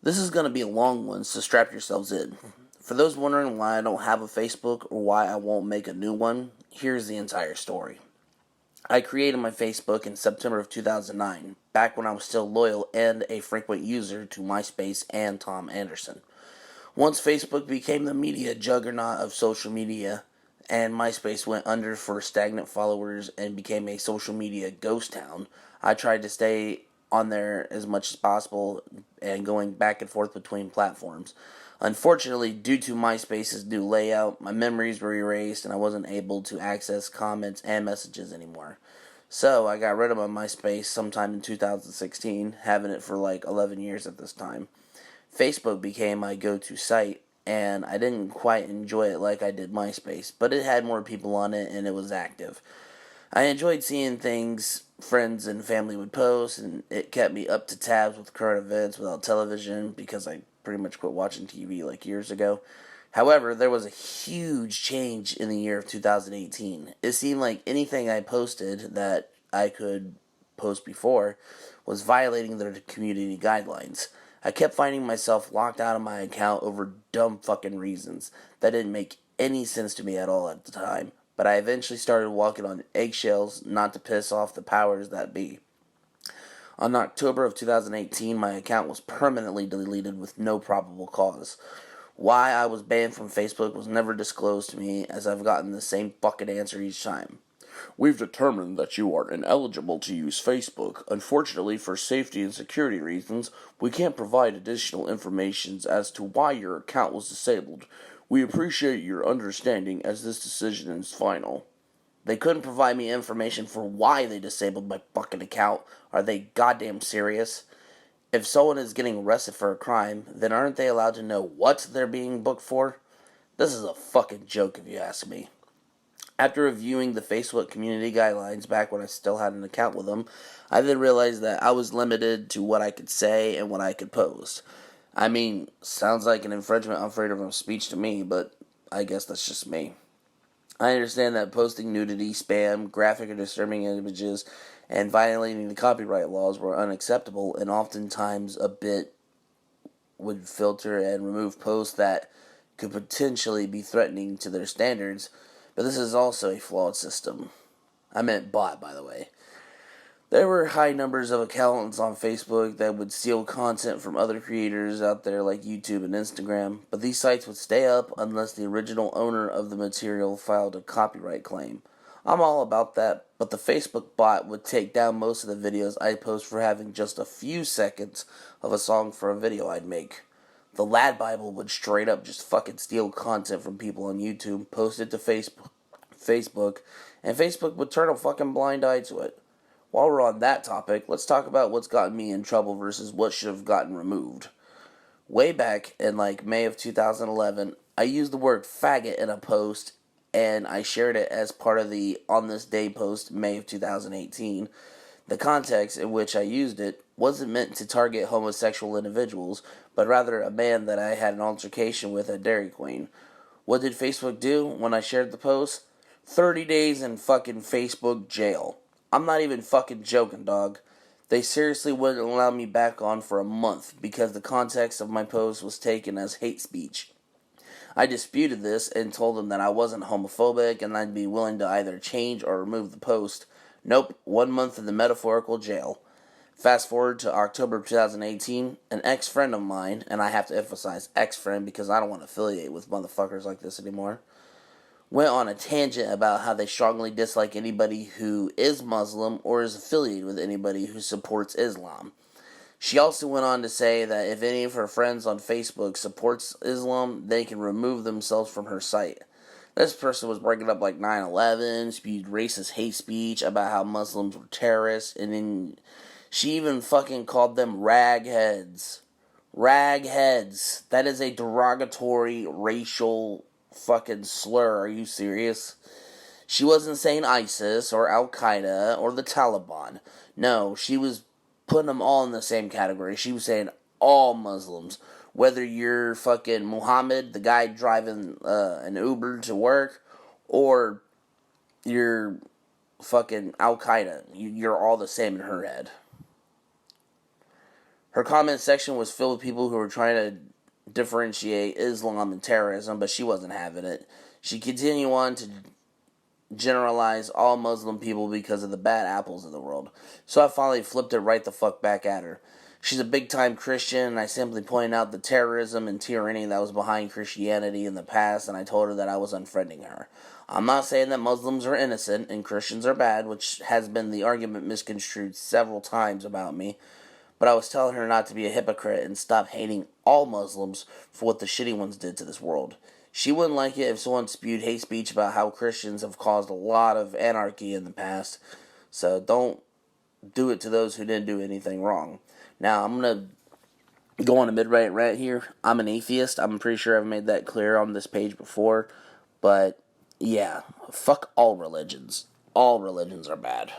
This is going to be a long one, so strap yourselves in. For those wondering why I don't have a Facebook or why I won't make a new one, here's the entire story. I created my Facebook in September of 2009, back when I was still loyal and a frequent user to MySpace and Tom Anderson. Once Facebook became the media juggernaut of social media, and MySpace went under for stagnant followers and became a social media ghost town, I tried to stay on there as much as possible and going back and forth between platforms. Unfortunately, due to MySpace's new layout, my memories were erased and I wasn't able to access comments and messages anymore. So I got rid of my MySpace sometime in 2016, having it for like 11 years at this time. Facebook became my go-to site, and I didn't quite enjoy it like I did MySpace, but it had more people on it and it was active. I enjoyed seeing things friends and family would post, and it kept me up to tabs with current events without television because I pretty much quit watching TV like years ago. However, there was a huge change in the year of 2018. It seemed like anything I posted that I could post before was violating their community guidelines. I kept finding myself locked out of my account over dumb fucking reasons that didn't make any sense to me at all at the time, but I eventually started walking on eggshells not to piss off the powers that be. On October of 2018, my account was permanently deleted with no probable cause. Why I was banned from Facebook was never disclosed to me, as I've gotten the same fucking answer each time. We've determined that you are ineligible to use Facebook. Unfortunately, for safety and security reasons, we can't provide additional information as to why your account was disabled. We appreciate your understanding as this decision is final. They couldn't provide me information for why they disabled my fucking account. Are they goddamn serious? If someone is getting arrested for a crime, then aren't they allowed to know what they're being booked for? This is a fucking joke if you ask me. After reviewing the Facebook community guidelines back when I still had an account with them, I then realized that I was limited to what I could say and what I could post. I mean, sounds like an infringement on freedom of speech to me, but I guess that's just me. I understand that posting nudity, spam, graphic or disturbing images, and violating the copyright laws were unacceptable, and oftentimes a bit would filter and remove posts that could potentially be threatening to their standards, but this is also a flawed system. I meant bot, by the way. There were high numbers of accounts on Facebook that would steal content from other creators out there like YouTube and Instagram, but these sites would stay up unless the original owner of the material filed a copyright claim. I'm all about that, but the Facebook bot would take down most of the videos I post for having just a few seconds of a song for a video I'd make. The Lad Bible would straight up just fucking steal content from people on YouTube, post it to Facebook, and Facebook would turn a fucking blind eye to it. While we're on that topic, let's talk about what's gotten me in trouble versus what should have gotten removed. Way back in like May of 2011, I used the word faggot in a post and I shared it as part of the On This Day post May of 2018. The context in which I used it wasn't meant to target homosexual individuals, but rather a man that I had an altercation with at Dairy Queen. What did Facebook do when I shared the post? 30 days in fucking Facebook jail. I'm not even fucking joking, dog. They seriously wouldn't allow me back on for a month because the context of my post was taken as hate speech. I disputed this and told them that I wasn't homophobic and I'd be willing to either change or remove the post. Nope, 1 month in the metaphorical jail. Fast forward to October of 2018, an ex-friend of mine, and I have to emphasize ex-friend because I don't want to affiliate with motherfuckers like this anymore, went on a tangent about how they strongly dislike anybody who is Muslim or is affiliated with anybody who supports Islam. She also went on to say that if any of her friends on Facebook supports Islam, they can remove themselves from her site. This person was bringing up like 9/11, spewed racist hate speech about how Muslims were terrorists, and then she even fucking called them ragheads. Ragheads. That is a derogatory racial fucking slur. Are you serious? She wasn't saying ISIS or Al Qaeda or the Taliban. No, she was putting them all in the same category. She was saying all Muslims. Whether you're fucking Muhammad, the guy driving an Uber to work, or you're fucking Al Qaeda, you're all the same in her head. Her comment section was filled with people who were trying to differentiate Islam and terrorism, but she wasn't having it. She continued on to generalize all Muslim people because of the bad apples in the world. So I finally flipped it right the fuck back at her. She's a big time Christian, and I simply pointed out the terrorism and tyranny that was behind Christianity in the past, and I told her that I was unfriending her. I'm not saying that Muslims are innocent and Christians are bad, which has been the argument misconstrued several times about me, but I was telling her not to be a hypocrite and stop hating all Muslims for what the shitty ones did to this world. She wouldn't like it if someone spewed hate speech about how Christians have caused a lot of anarchy in the past, so don't do it to those who didn't do anything wrong. Now, I'm going to go on a mid-rant rant here. I'm an atheist. I'm pretty sure I've made that clear on this page before, but yeah, fuck all religions. All religions are bad.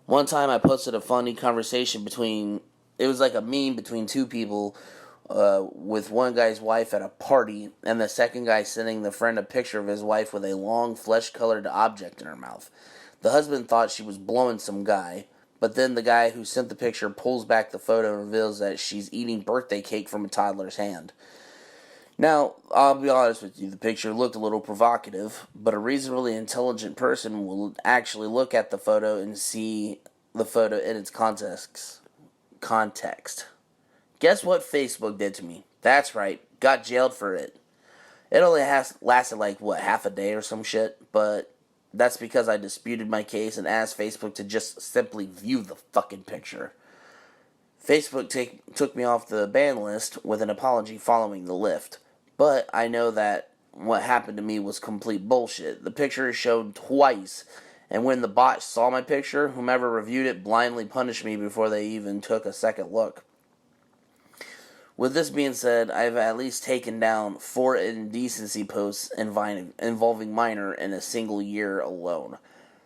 One time I posted a funny conversation it was like a meme between two people, with one guy's wife at a party, and the second guy sending the friend a picture of his wife with a long, flesh-colored object in her mouth. The husband thought she was blowing some guy, but then the guy who sent the picture pulls back the photo and reveals that she's eating birthday cake from a toddler's hand. Now, I'll be honest with you, the picture looked a little provocative, but a reasonably intelligent person will actually look at the photo and see the photo in its context. Guess what Facebook did to me? That's right, got jailed for it. It only lasted like, half a day or some shit, but that's because I disputed my case and asked Facebook to just simply view the fucking picture. Facebook took me off the ban list with an apology following the lift, but I know that what happened to me was complete bullshit. The picture is shown twice, and when the bot saw my picture, whomever reviewed it blindly punished me before they even took a second look. With this being said, I've at least taken down 4 indecency posts involving minor in a single year alone.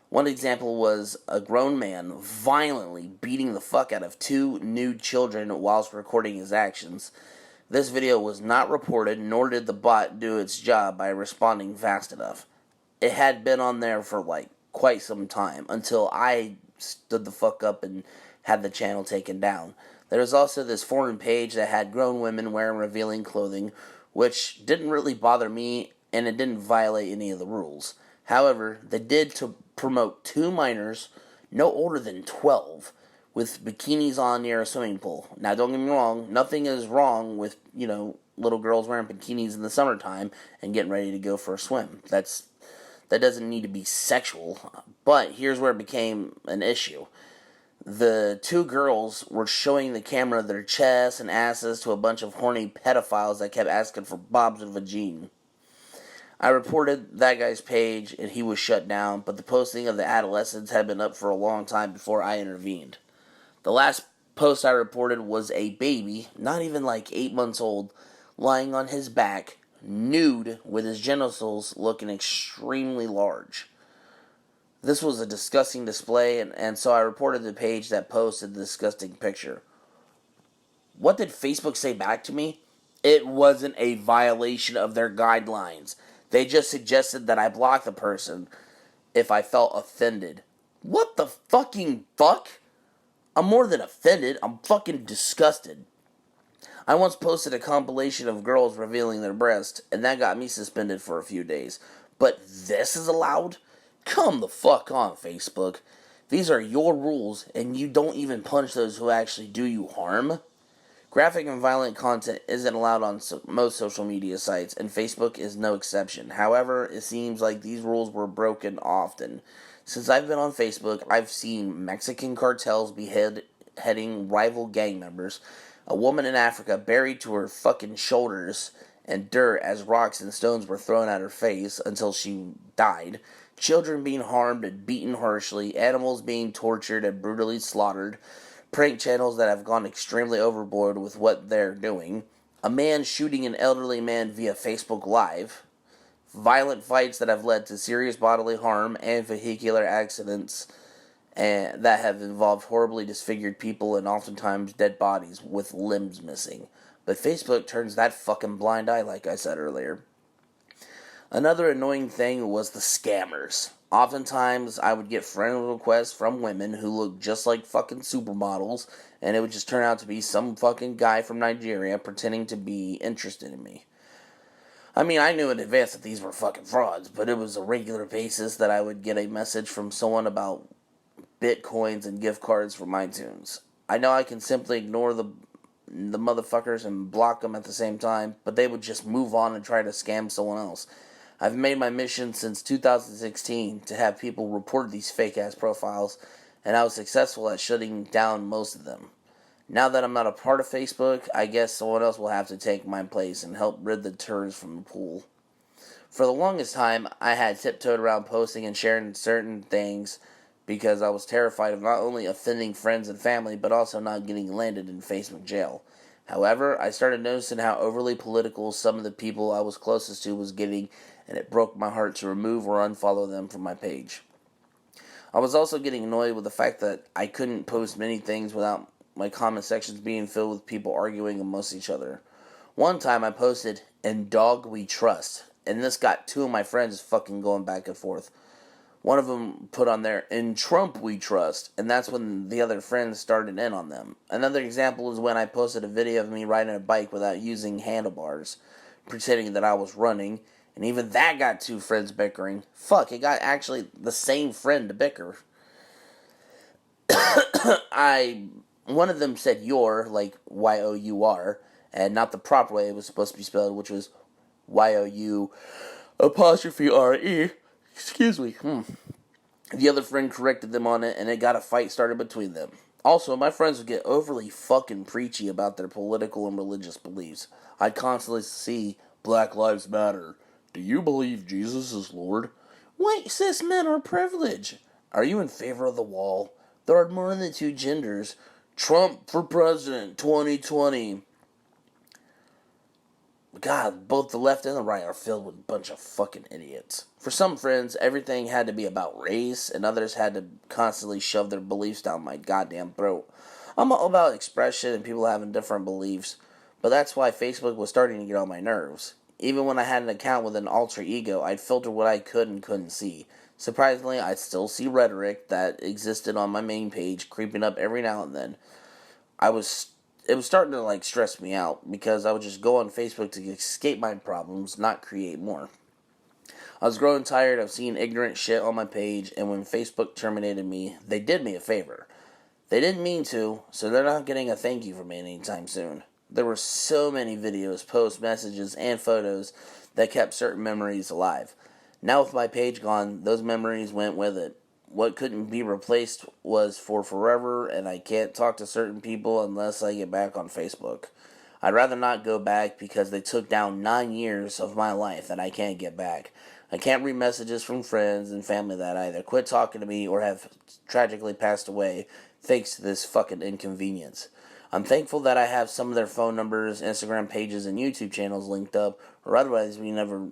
One example was a grown man violently beating the fuck out of 2 nude children whilst recording his actions. This video was not reported, nor did the bot do its job by responding fast enough. It had been on there for quite some time, until I stood the fuck up and had the channel taken down. There was also this foreign page that had grown women wearing revealing clothing, which didn't really bother me, and it didn't violate any of the rules. However, they did to promote 2 minors, no older than 12, with bikinis on near a swimming pool. Now, don't get me wrong, nothing is wrong with, little girls wearing bikinis in the summertime and getting ready to go for a swim. That doesn't need to be sexual, but here's where it became an issue. The 2 girls were showing the camera their chests and asses to a bunch of horny pedophiles that kept asking for bobs and vagine. I reported that guy's page and he was shut down, but the posting of the adolescents had been up for a long time before I intervened. The last post I reported was a baby, not even 8 months old, lying on his back, nude, with his genitals looking extremely large. This was a disgusting display, and so I reported the page that posted the disgusting picture. What did Facebook say back to me? It wasn't a violation of their guidelines. They just suggested that I block the person if I felt offended. What the fucking fuck? I'm more than offended. I'm fucking disgusted. I once posted a compilation of girls revealing their breasts, and that got me suspended for a few days. But this is allowed? Come the fuck on, Facebook. These are your rules, and you don't even punish those who actually do you harm. Graphic and violent content isn't allowed on most social media sites, and Facebook is no exception. However, it seems like these rules were broken often. Since I've been on Facebook, I've seen Mexican cartels beheading rival gang members, a woman in Africa buried to her fucking shoulders in dirt as rocks and stones were thrown at her face until she died, children being harmed and beaten harshly, animals being tortured and brutally slaughtered, prank channels that have gone extremely overboard with what they're doing, a man shooting an elderly man via Facebook Live, violent fights that have led to serious bodily harm and vehicular accidents that have involved horribly disfigured people and oftentimes dead bodies with limbs missing. But Facebook turns that fucking blind eye, like I said earlier. Another annoying thing was the scammers. Oftentimes, I would get friend requests from women who looked just like fucking supermodels and it would just turn out to be some fucking guy from Nigeria pretending to be interested in me. I mean, I knew in advance that these were fucking frauds, but it was a regular basis that I would get a message from someone about bitcoins and gift cards from iTunes. I know I can simply ignore the motherfuckers and block them at the same time, but they would just move on and try to scam someone else. I've made my mission since 2016 to have people report these fake ass profiles, and I was successful at shutting down most of them. Now that I'm not a part of Facebook, I guess someone else will have to take my place and help rid the turds from the pool. For the longest time, I had tiptoed around posting and sharing certain things because I was terrified of not only offending friends and family, but also not getting landed in Facebook jail. However, I started noticing how overly political some of the people I was closest to was getting, and it broke my heart to remove or unfollow them from my page. I was also getting annoyed with the fact that I couldn't post many things without my comment sections being filled with people arguing amongst each other. One time I posted, "In dog we trust," and this got two of my friends fucking going back and forth. One of them put on there, "In Trump we trust," and that's when the other friends started in on them. Another example is when I posted a video of me riding a bike without using handlebars, pretending that I was running, and even that got two friends bickering. Fuck, it got actually the same friend to bicker. One of them said "your," like Y-O-U-R, and not the proper way it was supposed to be spelled, which was Y-O-U apostrophe R-E. Excuse me. The other friend corrected them on it, and it got a fight started between them. Also, my friends would get overly fucking preachy about their political and religious beliefs. I'd constantly see "Black Lives Matter." "Do you believe Jesus is Lord?" "White cis men are privileged." "Are you in favor of the wall?" "There are more than two genders." "Trump for president 2020. God, both the left and the right are filled with a bunch of fucking idiots. For some friends, everything had to be about race, and others had to constantly shove their beliefs down my goddamn throat. I'm all about expression and people having different beliefs, but that's why Facebook was starting to get on my nerves. Even when I had an account with an alter ego, I'd filter what I could and couldn't see. Surprisingly, I'd still see rhetoric that existed on my main page creeping up every now and then. It was starting to stress me out because I would just go on Facebook to escape my problems, not create more. I was growing tired of seeing ignorant shit on my page, and when Facebook terminated me, they did me a favor. They didn't mean to, so they're not getting a thank you from me anytime soon. There were so many videos, posts, messages, and photos that kept certain memories alive. Now with my page gone, those memories went with it. What couldn't be replaced was for forever, and I can't talk to certain people unless I get back on Facebook. I'd rather not go back because they took down 9 years of my life that I can't get back. I can't read messages from friends and family that either quit talking to me or have tragically passed away thanks to this fucking inconvenience. I'm thankful that I have some of their phone numbers, Instagram pages, and YouTube channels linked up, or otherwise we never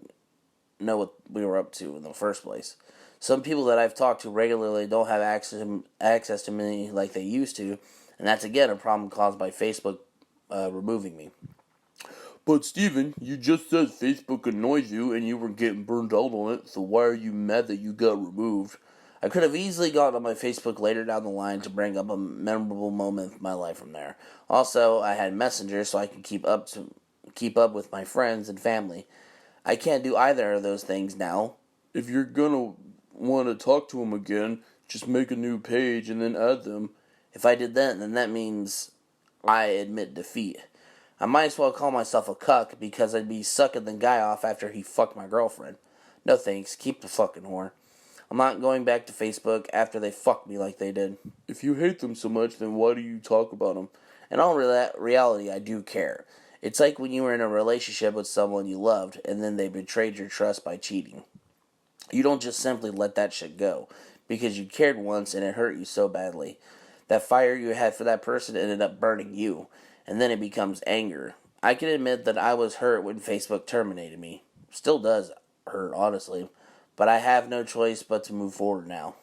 know what we were up to in the first place. Some people that I've talked to regularly don't have access to me like they used to, and that's again a problem caused by Facebook removing me. "But Steven, you just said Facebook annoys you and you were getting burned out on it, so why are you mad that you got removed?" I could have easily gotten on my Facebook later down the line to bring up a memorable moment of my life from there. Also, I had Messenger so I could keep up with my friends and family. I can't do either of those things now. "If you're gonna want to talk to them again, just make a new page and then add them." If I did that, then that means I admit defeat. I might as well call myself a cuck because I'd be sucking the guy off after he fucked my girlfriend. No thanks, keep the fucking whore. I'm not going back to Facebook after they fucked me like they did. "If you hate them so much, then why do you talk about them?" In all reality, I do care. It's like when you were in a relationship with someone you loved and then they betrayed your trust by cheating. You don't just simply let that shit go because you cared once and it hurt you so badly. That fire you had for that person ended up burning you, and then it becomes anger. I can admit that I was hurt when Facebook terminated me. Still does hurt, honestly, but I have no choice but to move forward now.